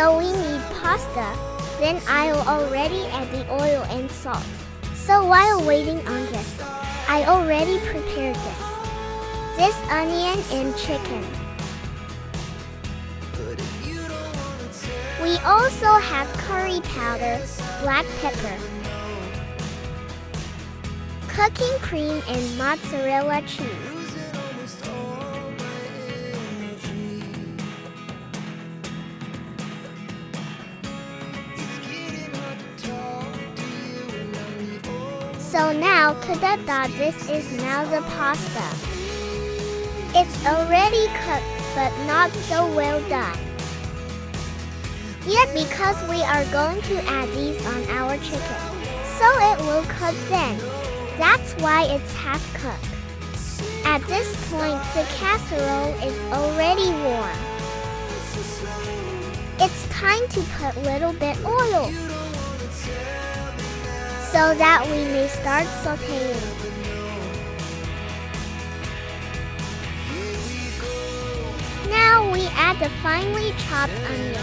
So we need pasta. Then I'll already add the oil and salt. So while waiting on this, I already prepared this onion and chicken. We also have curry powder, black pepper, cooking cream and mozzarella cheese. So now Kadutdot, this is now the pasta. It's already cooked but not so well done. Yet because we are going to add these on our chicken, so it will cook then. That's why it's half cooked. At this point the casserole is already warm. It's time to put little bit oil, so that we may start sauteing. Now we add the finely chopped onion.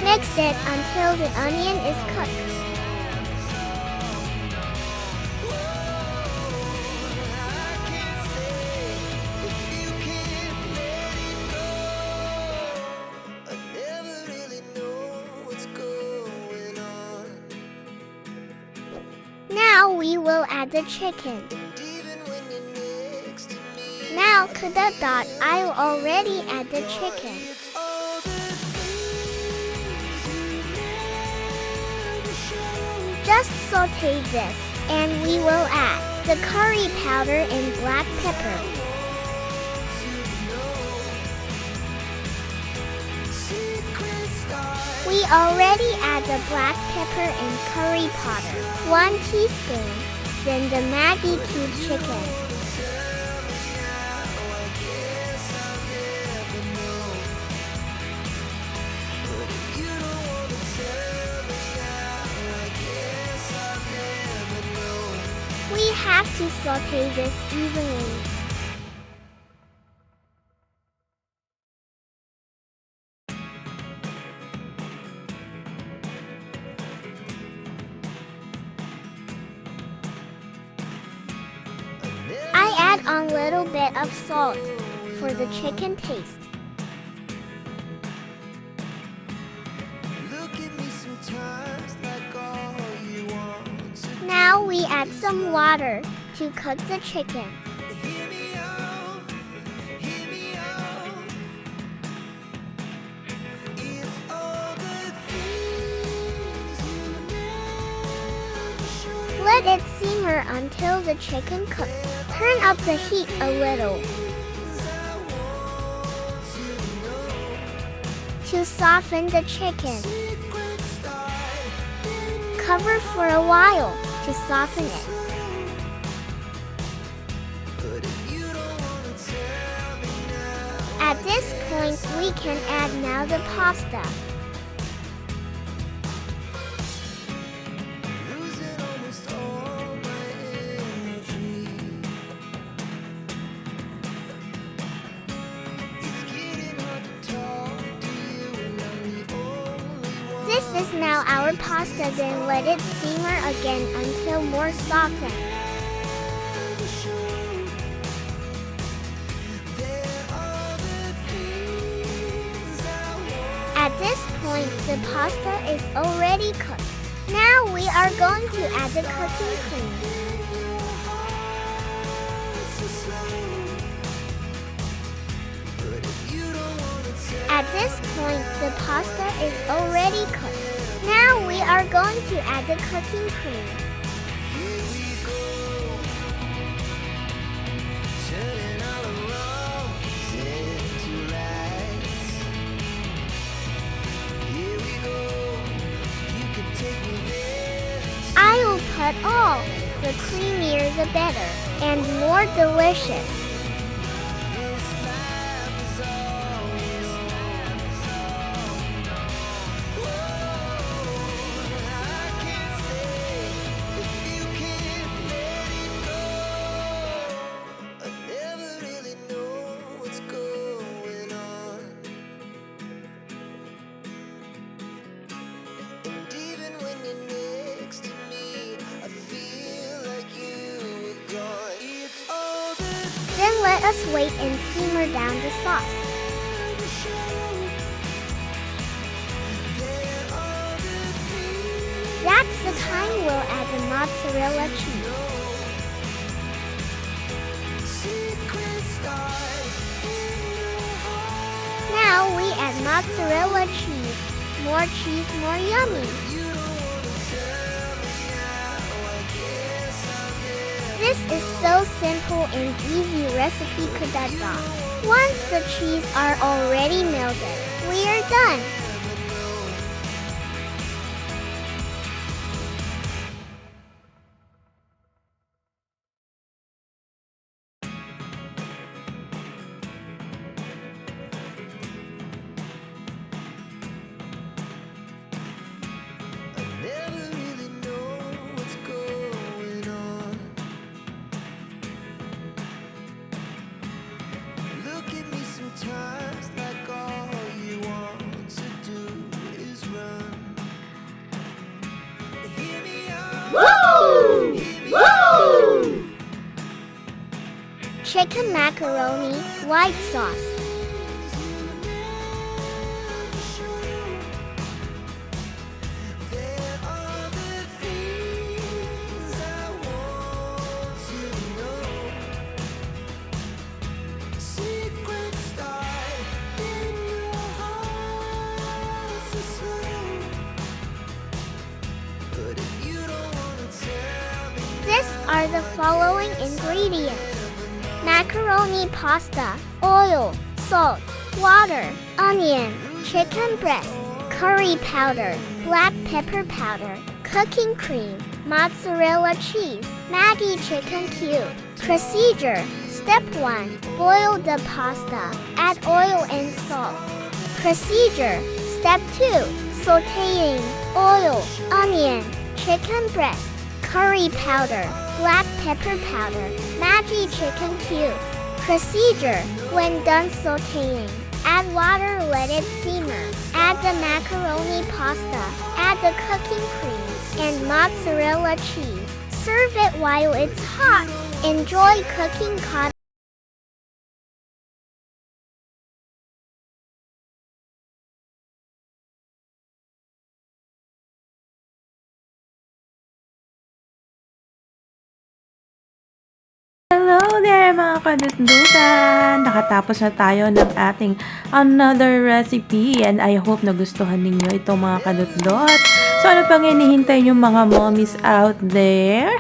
Mix it until the onion is cooked. Now we will add the chicken. Now Kadutdot, I'll already add the chicken. Just saute this, and we will add the curry powder and black pepper. We already add the black pepper and curry powder, 1 teaspoon, then the MAGGIE cube chicken. We have to saute this evenly. I add on a little bit of salt for the chicken taste. Now we add some water to cook the chicken. Let it simmer until the chicken cooks. Turn up the heat a little. To soften the chicken, cover for a while to soften it. At this point, we can add now the pasta. This is now our pasta, then let it simmer again until more softened. At this point, the pasta is already cooked. Now we are going to add the cooking cream. At this point, the pasta is already cooked. Now we are going to add the cooking cream. I will put all. The creamier the better, and more delicious. Just wait and simmer down the sauce. That's the time we'll add the mozzarella cheese. Now we add mozzarella cheese. More cheese, more yummy. This is so simple and easy recipe Kadutdot. Once the cheese are already melted, we are done. Woo! Woo! Chicken macaroni, white sauce. These are the following ingredients: macaroni pasta, oil, salt, water, onion, chicken breast, curry powder, black pepper powder, cooking cream, mozzarella cheese, Maggie chicken cube. Procedure: Step 1. Boil the pasta. Add oil and salt. Procedure: Step 2. Sautéing. Oil, onion, chicken breast, curry powder, black pepper powder, Maggie chicken cube. Procedure: when done sautéing, add water, let it simmer. Add the macaroni pasta, add the cooking cream, and mozzarella cheese. Serve it while it's hot. Enjoy cooking Kadutdot. Hello there mga kadutdutan! Nakatapos na tayo ng ating another recipe and I hope nagustuhan ninyo itong mga kadutdot. So ano pang hinihintay nyo mga mommies out there?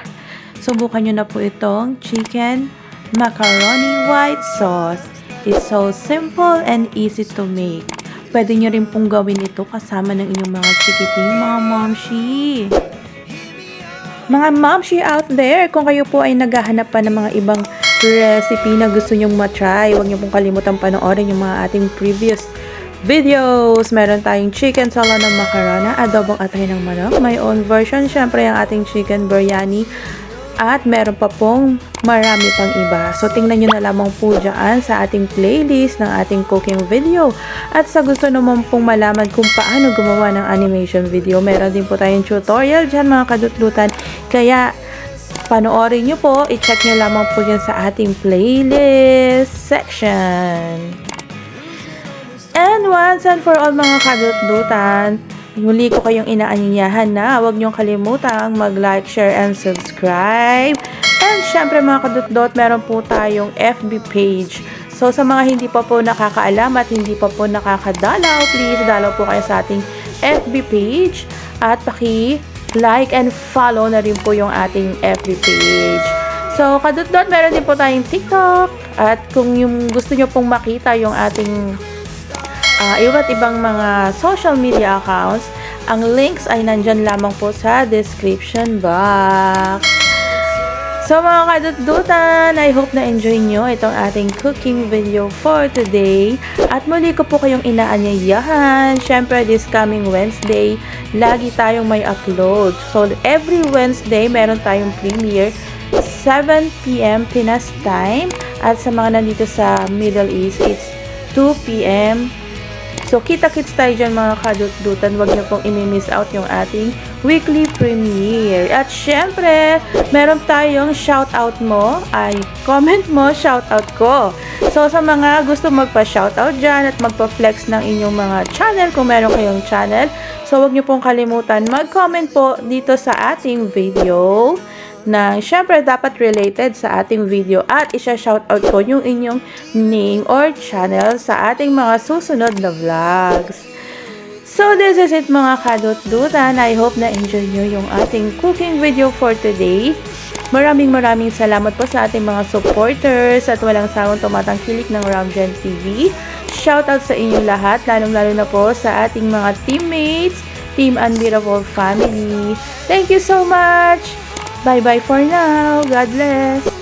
Subukan nyo na po itong chicken macaroni white sauce. It's so simple and easy to make. Pwede nyo rin pong gawin ito kasama ng inyong mga chikiting mga momshi. Mga momshi out there, kung kayo po ay naghahanap pa ng mga ibang recipe na gusto nyong matry, huwag niyo pong kalimutan panoorin yung mga ating previous videos. Meron tayong chicken salad ng macaroni, adobong atay ng manok, my own version, syempre ang ating chicken biryani, at meron pa pong marami pang iba. So, tingnan nyo na lamang po dyan sa ating playlist ng ating cooking video. At sa gusto naman pong malaman kung paano gumawa ng animation video, meron din po tayong tutorial dyan mga kadutdutan. Kaya, panoorin nyo po, i-check nyo lamang po dyan sa ating playlist section. And once and for all mga kadutdutan, muli ko kayong inaanyayahan na huwag niyong kalimutang mag-like, share, and subscribe. And syempre mga kadutdot, meron po tayong FB page. So sa mga hindi pa po nakakaalam at hindi pa po nakakadalaw, please dalaw po kayo sa ating FB page. At paki-like and follow na rin po yung ating FB page. So kadutdot, meron din po tayong TikTok. At kung yung gusto nyo pong makita yung ating iba't ibang mga social media accounts, ang links ay nandyan lamang po sa description box. So mga kadutdutan, I hope na enjoy nyo itong ating cooking video for today. At muli ko po kayong inaanyayahan, syempre this coming Wednesday, lagi tayong may upload. So every Wednesday, meron tayong premiere, 7 PM Pinas time. At sa mga nandito sa Middle East, it's 2 PM. So, kita-kits tayo dyan mga kadutdutan. Huwag niyo pong i-miss out yung ating weekly premiere. At syempre, meron tayong shoutout mo, ay comment mo, shoutout ko. So, sa mga gusto magpa-shoutout dyan at magpa-flex ng inyong mga channel, kung meron kayong channel, so wag nyo pong kalimutan mag-comment po dito sa ating video na syempre dapat related sa ating video at isa-shoutout ko yung inyong name or channel sa ating mga susunod na vlogs. So, this is it mga kadutdutan. I hope na enjoy nyo yung ating cooking video for today. Maraming salamat po sa ating mga supporters at walang sawang tumatangkilik ng Ramgynth TV. Shoutout sa inyong lahat, lalong-lalo na po sa ating mga teammates, Team Unbeatable Family. Thank you so much! Bye-bye for now. God bless!